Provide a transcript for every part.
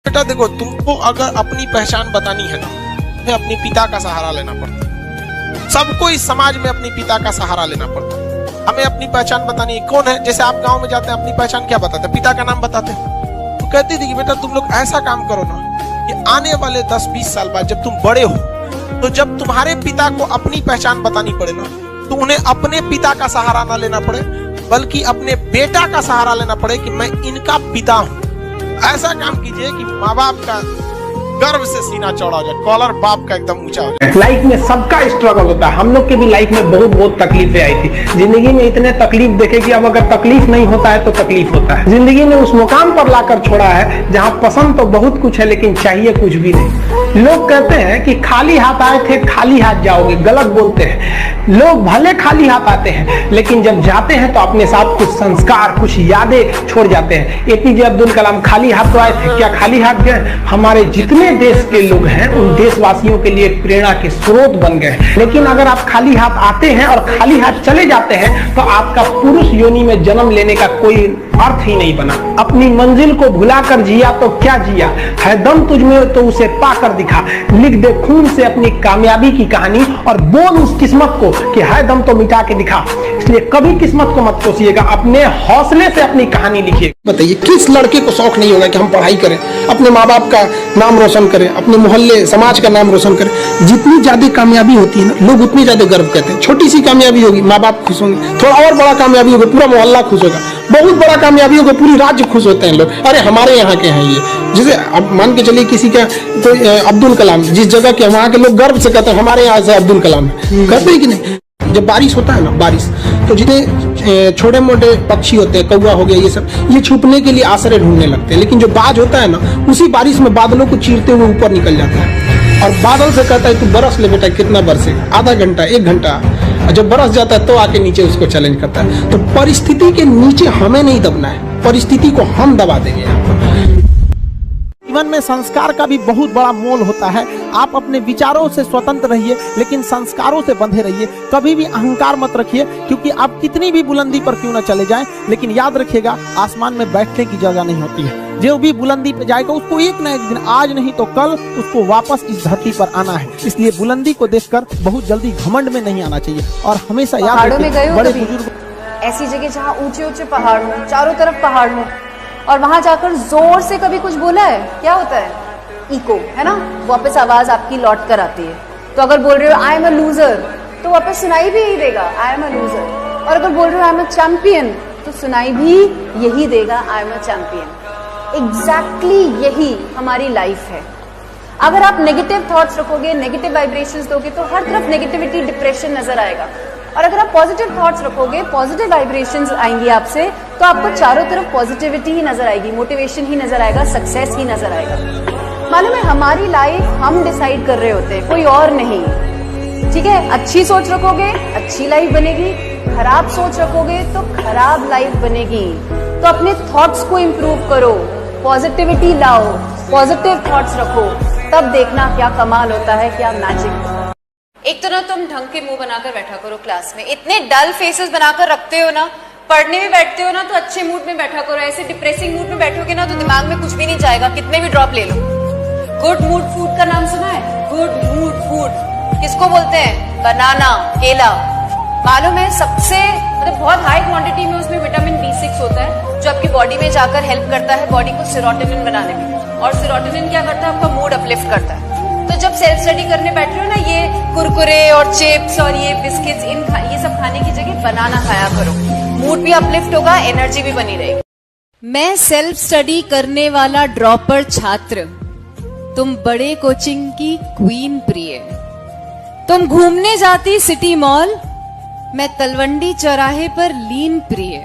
बेटा देखो, तुमको अगर अपनी पहचान बतानी है ना, तुम्हें अपने पिता का सहारा लेना पड़ता है। सबको इस समाज में अपने पिता का सहारा लेना पड़ता है। हमें अपनी पहचान बतानी है। कौन है? जैसे आप गांव में जाते हैं, अपनी पहचान क्या बताते हैं? पिता का नाम बताते हैं। तो कहती थी कि बेटा तुम लोग ऐसा काम करो ना कि आने वाले 10-20 साल बाद जब तुम बड़े हो, तो जब तुम्हारे पिता को अपनी पहचान बतानी पड़े ना, तो उन्हें अपने पिता का सहारा ना लेना पड़े, बल्कि अपने बेटा का सहारा लेना पड़े कि मैं इनका पिता हूं। ऐसा काम कीजिए कि माँ बाप का गर्व से सीना चौड़ा हो जाए, कॉलर बाप का एकदम ऊंचा हो जाए। लाइफ में सबका स्ट्रगल होता है। हम लोग के भी लाइफ में बहुत तकलीफें आई थी। जिंदगी में इतने तकलीफ देखे कि अब अगर तकलीफ नहीं होता है तो तकलीफ होता है। जिंदगी में उस मुकाम पर लाकर छोड़ा है जहां पसंद तो बहुत कुछ है लेकिन चाहिए कुछ भी नहीं। लोग कहते हैं कि खाली हाथ आए थे खाली हाथ जाओगे, गलत बोलते हैं। लोग भले खाली हाथ आते हैं लेकिन जब जाते हैं तो अपने साथ कुछ संस्कार, कुछ यादें छोड़ जाते हैं। एपीजे अब्दुल कलाम खाली हाथ तो आए थे, क्या खाली हाथ गए? हमारे जितने देश के लोग हैं उन देशवासियों के लिए प्रेरणा के स्रोत बन गए। लेकिन अगर आप खाली हाथ आते हैं और खाली हाथ चले जाते हैं तो आपका पुरुष योनि में जन्म लेने का कोई अर्थ ही नहीं बना। अपनी मंजिल को भुलाकर जिया तो क्या जिया, है दम तुझ में तो उसे पाकर दिखा। लिख दे खून से अपनी कामयाबी की कहानी और बोल उस किस्मत को कि है दम तो मिटा के दिखा। इसलिए कभी किस्मत को मत कोसिएगा, अपने हौसले से अपनी कहानी लिखिए। बताइए किस लड़के को शौक नहीं होगा कि हम पढ़ाई करें, अपने माँ बाप का नाम रोशन करें, अपने मोहल्ले समाज का नाम रोशन करें। जितनी ज्यादा कामयाबी होती है ना, लोग उतनी ज्यादा गर्व करते हैं। छोटी सी कामयाबी होगी, माँ बाप खुश होंगे। थोड़ा और बड़ा कामयाबी होगा, पूरा मोहल्ला खुश होगा। बहुत बड़ा कामयाबी होगा, पूरी राज्य खुश होते हैं लोग। अरे हमारे यहाँ के हैं ये। जैसे अब मान के चलिए किसी का कोई अब्दुल कलाम, जिस जगह के वहाँ के लोग गर्व से कहते हैं हमारे यहाँ से अब्दुल कलाम है। कहते हैं कि नहीं? जब बारिश होता है ना, बारिश तो जितने छोटे मोटे पक्षी होते हैं, कौवा हो गया, ये सब, ये छुपने के लिए आश्रय ढूंढने लगते हैं। लेकिन जो बाज होता है ना, उसी बारिश में बादलों को चीरते हुए ऊपर निकल जाता है और बादल से कहता है तू बरस ले बेटा, कितना बरसे? आधा घंटा, 1 घंटा। जब बरस जाता है तो आके नीचे उसको चैलेंज करता है। तो परिस्थिति के नीचे हमें नहीं दबना है, परिस्थिति को हम दबा देंगे यहाँ पर। जीवन में संस्कार का भी बहुत बड़ा मोल होता है। आप अपने विचारों से स्वतंत्र रहिए लेकिन संस्कारों से बंधे रहिए। कभी भी अहंकार मत रखिए, क्योंकि आप कितनी भी बुलंदी पर क्यों न चले जाएं, लेकिन याद रखिएगा आसमान में बैठने की जगह नहीं होती है। जो भी बुलंदी पे जाएगा उसको एक न एक दिन, आज नहीं तो कल, उसको वापस इस धरती पर आना है। इसलिए बुलंदी को देखकर बहुत जल्दी घमंड में नहीं आना चाहिए और हमेशा याद रखिए बड़े बुजुर्ग। ऐसी जगह जहाँ ऊंचे ऊंचे पहाड़ हो, चारों तरफ पहाड़ हो, और वहां जाकर जोर से कभी कुछ बोला है, क्या होता है? इको, है ना? वापस आवाज आपकी लौट कर आती है। तो अगर बोल रहे हो आई एम अ लूजर, तो वापस सुनाई भी यही देगा, आई एम अ लूजर। और अगर बोल रहे हो आई एम अ चैंपियन, तो सुनाई भी यही देगा, I am a champion. Exactly यही हमारी लाइफ है। अगर आप नेगेटिव थॉट्स रखोगे, नेगेटिव वाइब्रेशंस दोगे, तो हर तरफ नेगेटिविटी, डिप्रेशन नजर आएगा। और अगर आप पॉजिटिव थॉट्स रखोगे, पॉजिटिव वाइब्रेशंस आएंगी आपसे, तो आपको चारों तरफ पॉजिटिविटी ही नजर आएगी, मोटिवेशन ही नजर आएगा, सक्सेस ही नजर आएगा। मालूम है, हमारी लाइफ हम डिसाइड कर रहे होते हैं, कोई और नहीं। ठीक है? अच्छी सोच रखोगे, अच्छी लाइफ बनेगी। खराब सोच रखोगे तो खराब लाइफ बनेगी। तो अपने थॉट्स को इंप्रूव करो, पॉजिटिविटी लाओ, पॉजिटिव थॉट्स रखो, तब देखना क्या कमाल होता है, क्या मैजिक होता है। एक तो ना तुम ढंग के मुंह बनाकर बैठा करो क्लास में। इतने डल फेसेस बनाकर रखते हो ना, पढ़ने में बैठते हो ना तो अच्छे मूड में बैठा करो। ऐसे डिप्रेसिंग मूड में बैठोगे ना तो दिमाग में कुछ भी नहीं जाएगा, कितने भी ड्रॉप ले लो। गुड मूड फूड का नाम सुना है? गुड मूड फूड किसको बोलते हैं? बनाना, केला। मालूम है सबसे मतलब बहुत हाई क्वांटिटी में उसमें विटामिन B6 होता है, जो आपकी बॉडी में जाकर हेल्प करता है बॉडी को सेरोटोनिन बनाने में। और सेरोटोनिन क्या करता है? आपका मूड अपलिफ्ट करता है। तो जब सेल्फ स्टडी करने बैठ रहे हो ना, ये कुरकुरे और चिप्स और ये बिस्किट्स, ये सब खाने की जगह बनाना खाया करो। मूड भी अपलिफ्ट होगा, एनर्जी भी बनी रहेगी। मैं सेल्फ स्टडी करने वाला ड्रॉपर छात्र, तुम बड़े कोचिंग की क्वीन प्रिय। तुम घूमने जाती सिटी मॉल, मैं तलवंडी चौराहे पर लीन प्रिय।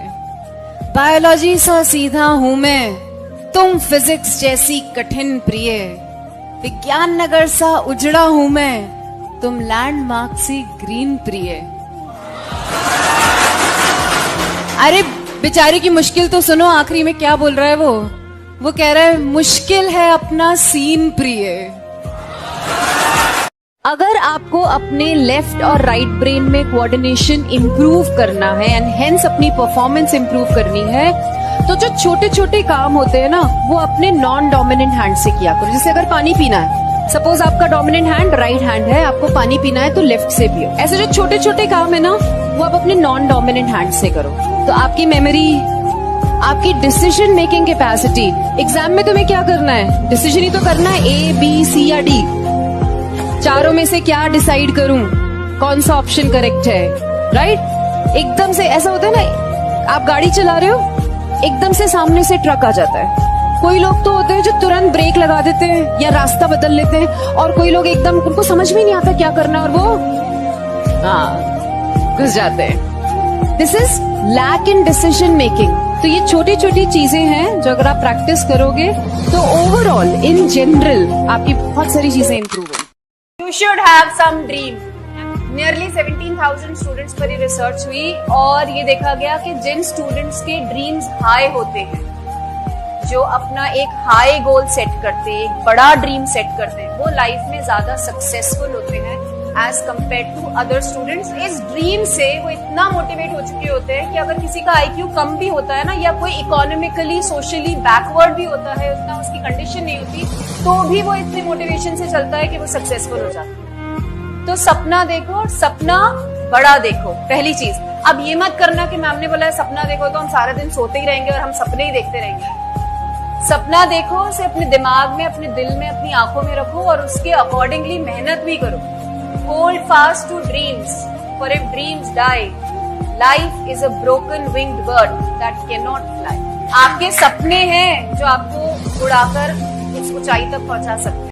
बायोलॉजी सा सीधा हूं मैं, तुम फिजिक्स जैसी कठिन प्रिय। विज्ञान नगर सा उजड़ा हूं मैं, तुम लैंडमार्क सी ग्रीन प्रिय। अरे बेचारे की मुश्किल तो सुनो, आखिरी में क्या बोल रहा है वो कह रहा है मुश्किल है अपना सीन प्रिय। अगर आपको अपने लेफ्ट और राइट ब्रेन में कोऑर्डिनेशन इंप्रूव करना है एंड हेंस अपनी परफॉर्मेंस इंप्रूव करनी है, तो जो छोटे छोटे काम होते हैं ना, वो अपने नॉन डोमिनेंट हैंड से किया करो। जैसे अगर पानी पीना है, सपोज आपका डोमिनेंट हैंड राइट हैंड है, आपको पानी पीना है तो लेफ्ट से पियो। ऐसे जो छोटे छोटे काम है ना, वो आप अपने नॉन डोमिनेंट हैंड से करो। तो आपकी मेमोरी, आपकी डिसीजन मेकिंग कैपेसिटी, एग्जाम में तुम्हें क्या करना है, डिसीजन ही तो करना है, ए बी सी या डी, चारों में से क्या डिसाइड करूं, कौन सा ऑप्शन करेक्ट है, राइट। एकदम से ऐसा होता है ना, आप गाड़ी चला रहे हो, एकदम से सामने से ट्रक आ जाता है। कोई लोग तो होते हैं जो तुरंत ब्रेक लगा देते हैं या रास्ता बदल लेते हैं, और कोई लोग एकदम उनको समझ में नहीं आता क्या करना, और वो घुस जाते हैं। This is lack in decision making. तो ये छोटी छोटी चीजें हैं जो अगर आप प्रैक्टिस करोगे तो ओवरऑल इन जनरल आपकी बहुत सारी चीजें इंप्रूव होंगी। You should have some dream. Nearly 17,000 students पर ये रिसर्च हुई और ये देखा गया कि जिन स्टूडेंट्स के ड्रीम्स हाई होते हैं, जो अपना एक हाई गोल सेट करते हैं, एक बड़ा ड्रीम सेट करते हैं, वो लाइफ में ज्यादा सक्सेसफुल होते हैं as compared to other students. इस ड्रीम से वो इतना मोटिवेट हो चुके होते हैं कि अगर किसी का IQ कम भी होता है ना, या कोई इकोनॉमिकली सोशली बैकवर्ड भी होता है, उतना उसकी कंडीशन नहीं होती, तो भी वो इतने मोटिवेशन से चलता है कि वो सक्सेसफुल हो जाता है। तो सपना देखो, सपना बड़ा देखो, पहली चीज। अब ये मत करना कि मैम ने बोला है सपना देखो तो हम सारा दिन सोते ही रहेंगे और हम सपने ही देखते रहेंगे। सपना देखो, उसे अपने दिमाग में, अपने दिल में, अपनी आंखों में रखो और उसके अकॉर्डिंगली मेहनत भी करो। Hold fast to dreams, for if dreams die, life is a broken winged bird that can not fly. आपके सपने हैं जो आपको उड़ाकर उस ऊंचाई तक पहुंचा सकते हैं।